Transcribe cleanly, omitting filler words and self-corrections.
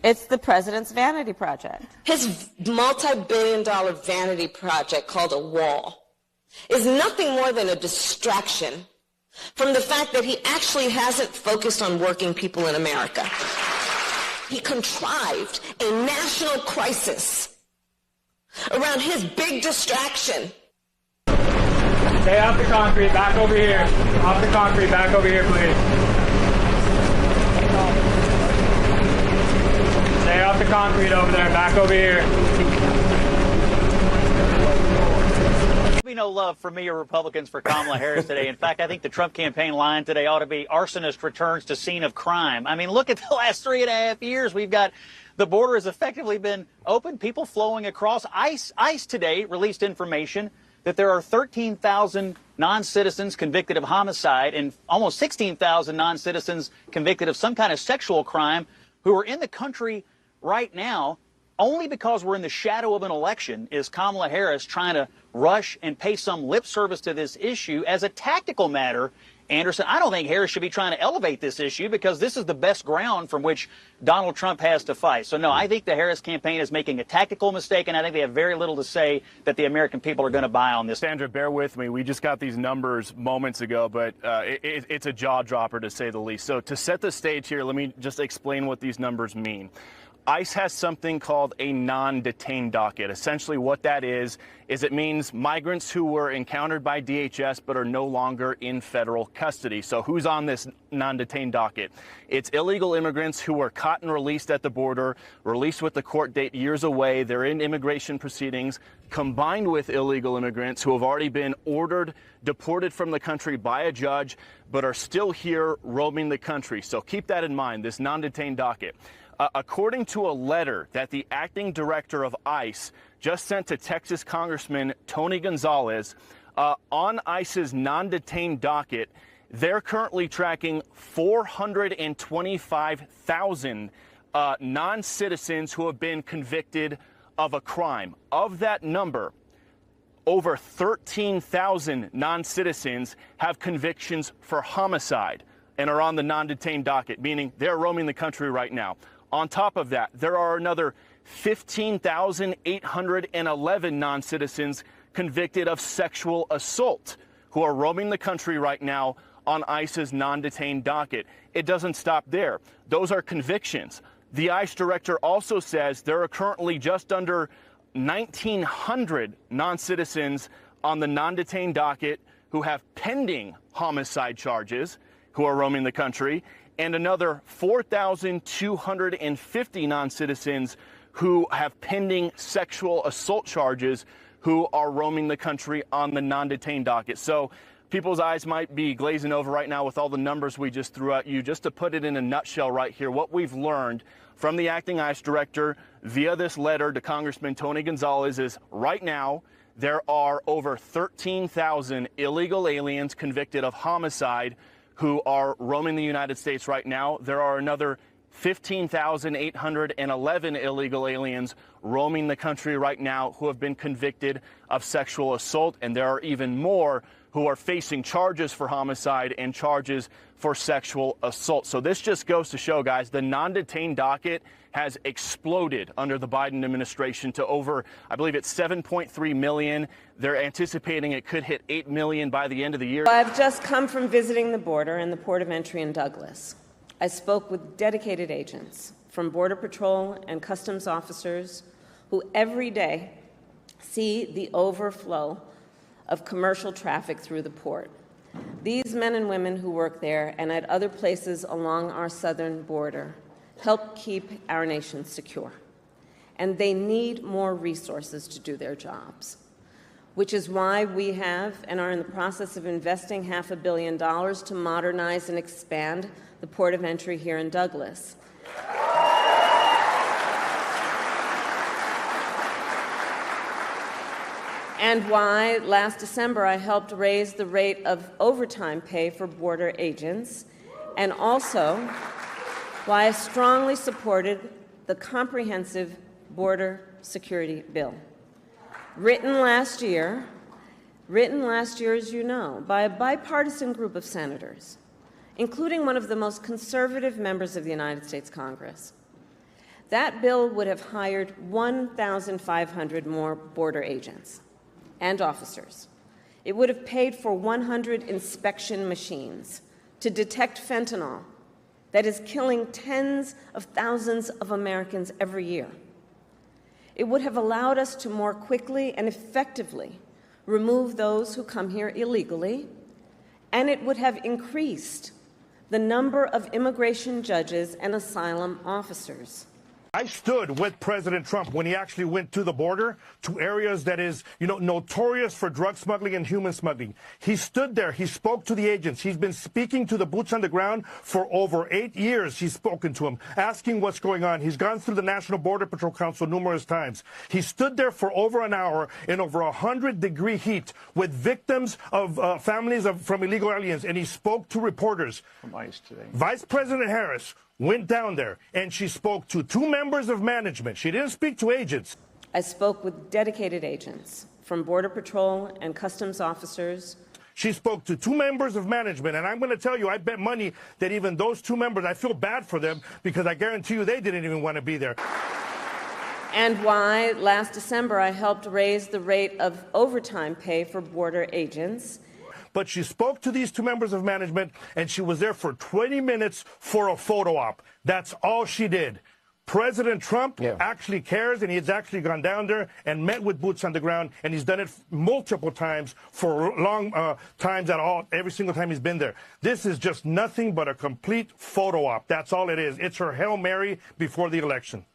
It's the president's vanity project. His multi-billion-dollar vanity project called a wall is nothing more than a distraction from the fact that he actually hasn't focused on working people in America. He contrived a national crisis around his big distraction. Stay off the concrete, back over here. Off the concrete, back over here, please. Stay off the concrete over there, back over here. No love for me or Republicans for Kamala Harris today. In fact, I think the Trump campaign line today ought to be arsonist returns to scene of crime. I mean, look at the last 3.5 years. We've got the border has effectively been open, people flowing across. ICE today released information that there are 13,000 non-citizens convicted of homicide and almost 16,000 non-citizens convicted of some kind of sexual crime who are in the country right now. Only because we're in the shadow of an election is Kamala Harris trying to rush and pay some lip service to this issue as a tactical matter. Anderson, I don't think Harris should be trying to elevate this issue because this is the best ground from which Donald Trump has to fight. So, no, I think the Harris campaign is making a tactical mistake, and I think they have very little to say that the American people are going to buy on this. Sandra, bear with me. We just got these numbers moments ago, but it's a jaw dropper to say the least. So to set the stage here, let me just explain what these numbers mean. ICE has something called a non-detained docket. Essentially what that is it means migrants who were encountered by DHS but are no longer in federal custody. So who's on this non-detained docket? It's illegal immigrants who were caught and released at the border, released with the court date years away. They're in immigration proceedings, combined with illegal immigrants who have already been ordered, deported from the country by a judge, but are still here roaming the country. So keep that in mind, this non-detained docket. According to a letter that the acting director of ICE just sent to Texas Congressman Tony Gonzalez, on ICE's non-detained docket, they're currently tracking 425,000 non-citizens who have been convicted of a crime. Of that number, over 13,000 non-citizens have convictions for homicide and are on the non-detained docket, meaning they're roaming the country right now. On top of that, there are another 15,811 non-citizens convicted of sexual assault who are roaming the country right now on ICE's non-detained docket. It doesn't stop there. Those are convictions. The ICE director also says there are currently just under 1,900 non-citizens on the non-detained docket who have pending homicide charges who are roaming the country, and another 4,250 non-citizens who have pending sexual assault charges who are roaming the country on the non-detained docket. So people's eyes might be glazing over right now with all the numbers we just threw at you. Just to put it in a nutshell right here, what we've learned from the acting ICE director via this letter to Congressman Tony Gonzalez is right now there are over 13,000 illegal aliens convicted of homicide who are roaming the United States right now. There are another 15,811 illegal aliens roaming the country right now who have been convicted of sexual assault, and there are even more who are facing charges for homicide and charges for sexual assault. So this just goes to show, guys, the non-detained docket has exploded under the Biden administration to over, I believe it's 7.3 million. They're anticipating it could hit 8 million by the end of the year. I've just come from visiting the border and the port of entry in Douglas. I spoke with dedicated agents from Border Patrol and Customs officers who every day see the overflow of commercial traffic through the port. These men and women who work there and at other places along our southern border help keep our nation secure. And they need more resources to do their jobs, which is why we have and are in the process of investing $500 million to modernize and expand the port of entry here in Douglas. And why last December I helped raise the rate of overtime pay for border agents, and also why I strongly supported the comprehensive border security bill. Written last year, as you know, by a bipartisan group of senators, including one of the most conservative members of the United States Congress. That bill would have hired 1,500 more border agents and officers. It would have paid for 100 inspection machines to detect fentanyl that is killing tens of thousands of Americans every year. It would have allowed us to more quickly and effectively remove those who come here illegally, and it would have increased the number of immigration judges and asylum officers. I stood with President Trump when he actually went to the border, to areas that is, notorious for drug smuggling and human smuggling. He stood there. He spoke to the agents. He's been speaking to the boots on the ground for over 8 years. He's spoken to them, asking what's going on. He's gone through the National Border Patrol Council numerous times. He stood there for over an hour in over 100-degree heat with victims of families from illegal aliens, and he spoke to reporters. From ICE today. Vice President Harris went down there, and she spoke to 2 members of management. She didn't speak to agents. I spoke with dedicated agents from Border Patrol and Customs officers. She spoke to 2 members of management, and I'm going to tell you, I bet money that even those 2 members, I feel bad for them, because I guarantee you they didn't even want to be there. And why, last December, I helped raise the rate of overtime pay for border agents. But she spoke to these 2 members of management, and she was there for 20 minutes for a photo op. That's all she did. President Trump actually cares, and he's actually gone down there and met with boots on the ground, and he's done it multiple times for long times every single time he's been there. This is just nothing but a complete photo op. That's all it is. It's her Hail Mary before the election.